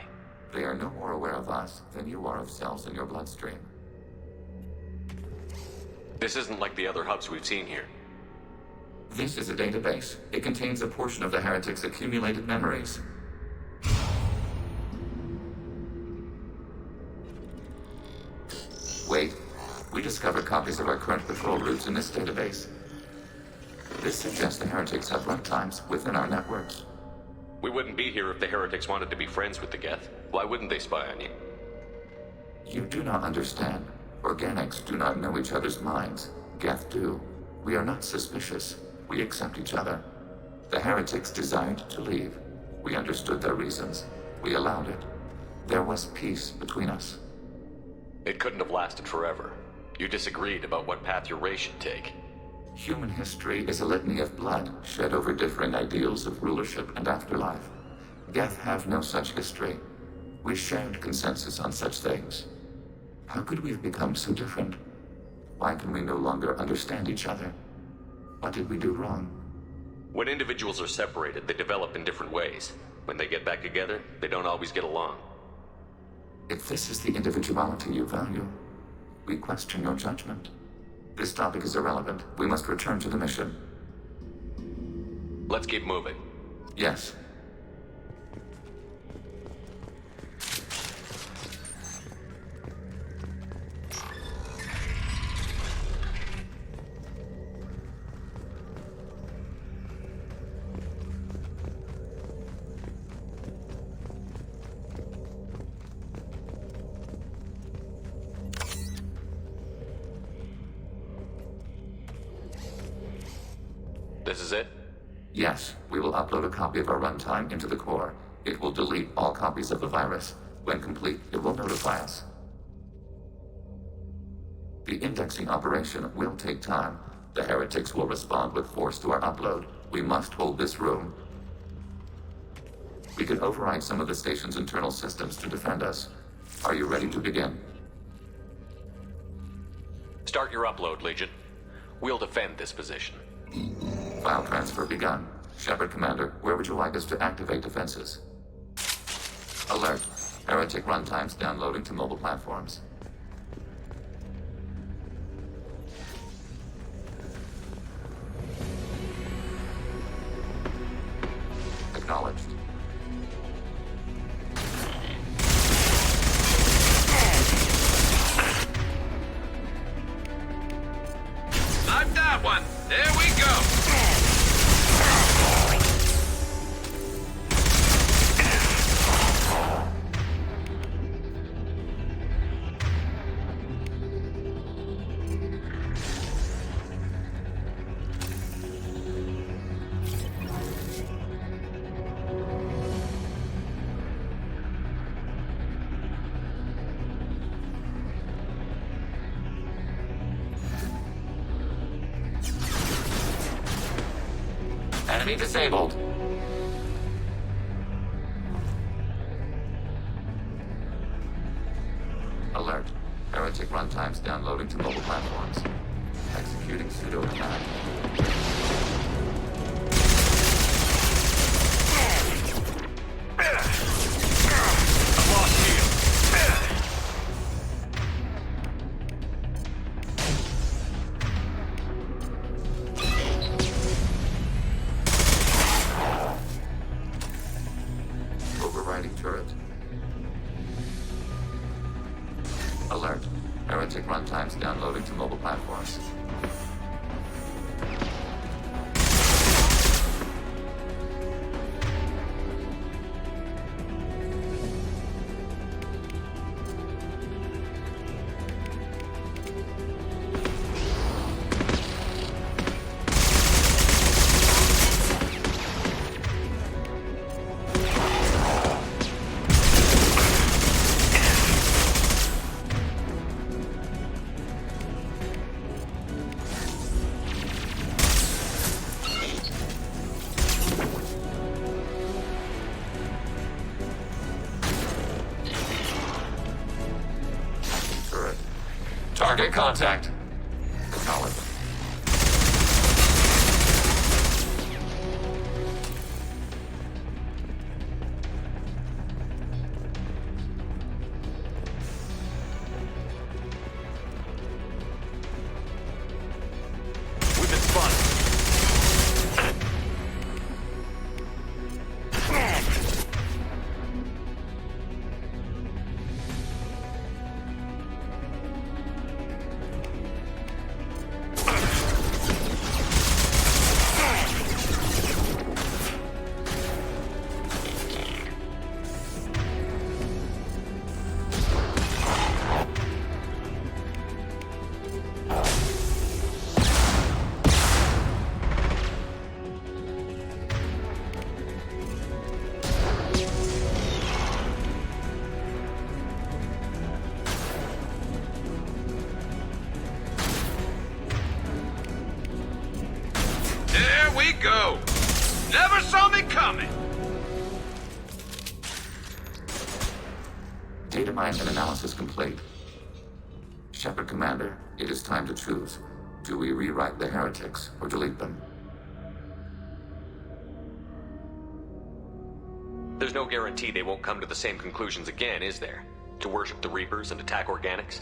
They are no more aware of us than you are of cells in your bloodstream. This isn't like the other hubs we've seen here. This is a database. It contains a portion of the heretics' accumulated memories. Wait. We discovered copies of our current patrol routes in this database. This suggests the heretics have runtimes within our networks. We wouldn't be here if the heretics wanted to be friends with the Geth. Why wouldn't they spy on you? You do not understand. Organics do not know each other's minds. Geth do. We are not suspicious. We accept each other. The heretics desired to leave. We understood their reasons. We allowed it. There was peace between us. It couldn't have lasted forever. You disagreed about what path your race should take. Human history is a litany of blood shed over differing ideals of rulership and afterlife. Geth have no such history. We shared consensus on such things. How could we have become so different? Why can we no longer understand each other? What did we do wrong? When individuals are separated, they develop in different ways. When they get back together, they don't always get along. If this is the individuality you value, we question your judgment. This topic is irrelevant. We must return to the mission. Let's keep moving. Yes. This is it? Yes, we will upload a copy of our runtime into the core. It will delete all copies of the virus. When complete, it will notify us. The indexing operation will take time. The heretics will respond with force to our upload. We must hold this room. We can override some of the station's internal systems to defend us. Are you ready to begin? Start your upload, Legion. We'll defend this position. File transfer begun. Shepard Commander, where would you like us to activate defenses? Alert. Heretic runtimes downloading to mobile platforms. Acknowledged. I've got one. There we go. Enemy disabled. Alert. Heretic runtimes downloading to mobile platforms. Executing pseudo attack. I've lost you. Overriding turret. Alert. Heretic runtimes downloading to mobile platforms. Target contact. Acknowledged. We've been spotted. There we go. Never saw me coming. Data mine and analysis complete. Shepard Commander, it is time to choose. Do we rewrite the heretics or delete them? There's no guarantee they won't come to the same conclusions again, is there? To worship the Reapers and attack organics?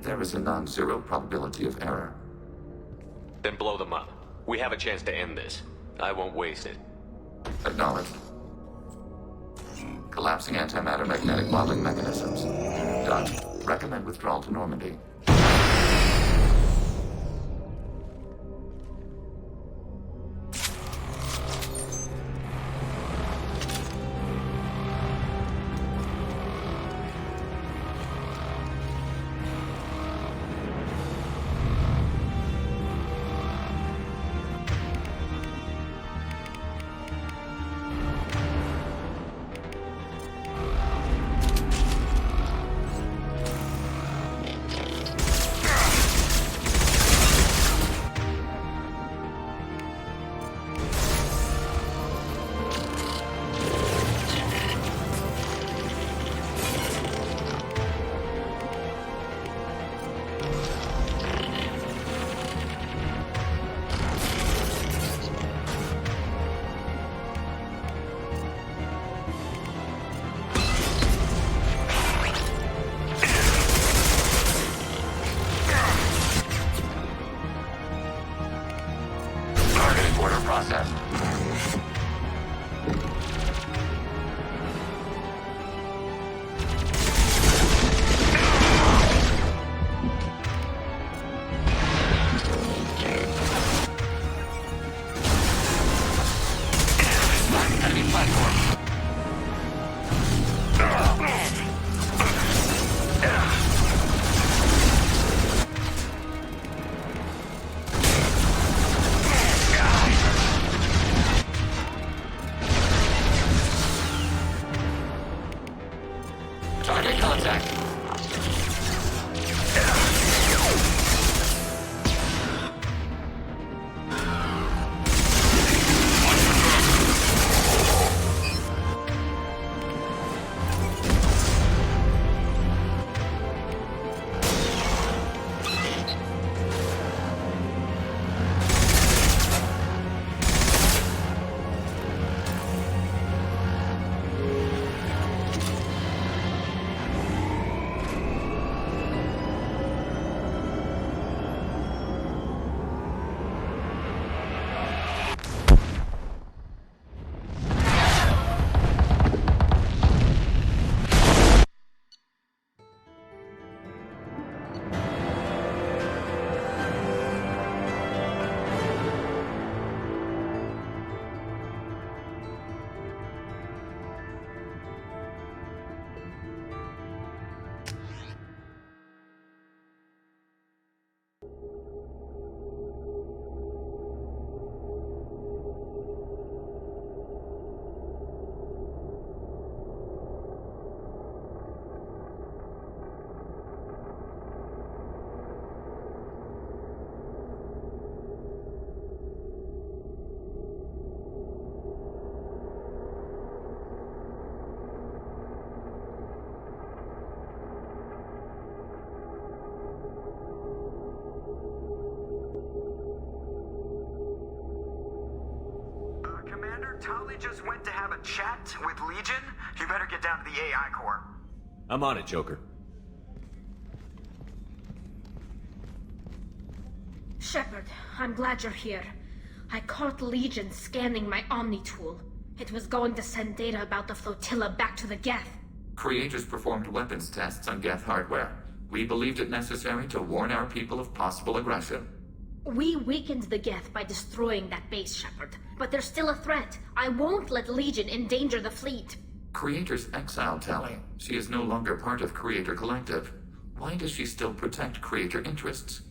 There is a non-zero probability of error. Then blow them up. We have a chance to end this. I won't waste it. Acknowledged. Collapsing antimatter magnetic modeling mechanisms. Done. Recommend withdrawal to Normandy. Order processed. Enemy platform. Target contact. Tali just went to have a chat with Legion. You better get down to the AI core. I'm on it, Joker. Shepard, I'm glad you're here. I caught Legion scanning my Omni tool. It was going to send data about the flotilla back to the Geth. Creators performed weapons tests on Geth hardware. We believed it necessary to warn our people of possible aggression. We weakened the Geth by destroying that base, Shepard. But there's still a threat. I won't let Legion endanger the fleet. Creators exiled Tali. She is no longer part of Creator Collective. Why does she still protect Creator interests?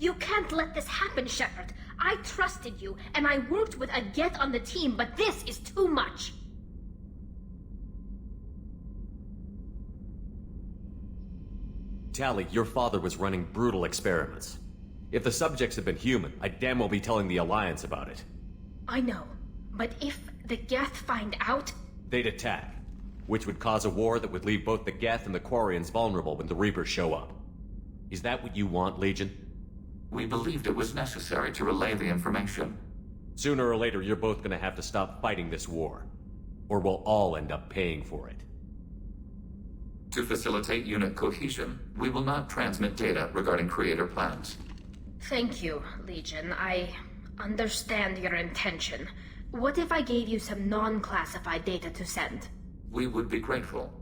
You can't let this happen, Shepard. I trusted you, and I worked with a Geth on the team, but this is too much. Tali, your father was running brutal experiments. If the subjects had been human, I'd damn well be telling the Alliance about it. I know, but if the Geth find out... They'd attack, which would cause a war that would leave both the Geth and the Quarians vulnerable when the Reapers show up. Is that what you want, Legion? We believed it was necessary to relay the information. Sooner or later, you're both gonna have to stop fighting this war. Or we'll all end up paying for it. To facilitate unit cohesion, we will not transmit data regarding Creator plans. Thank you, Legion. I understand your intention. What if I gave you some non-classified data to send? We would be grateful.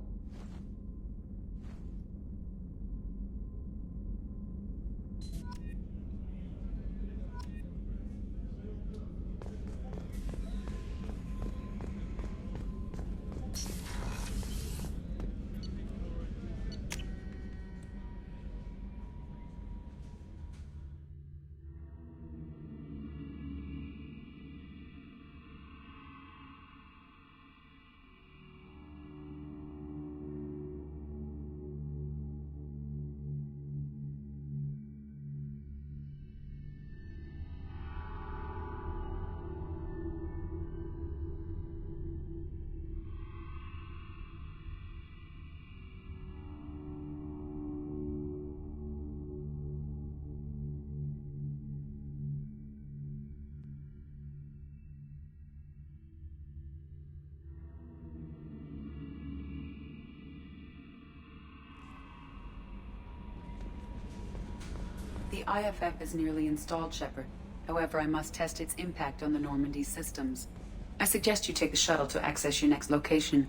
The IFF is nearly installed, Shepard. However, I must test its impact on the Normandy systems. I suggest you take the shuttle to access your next location.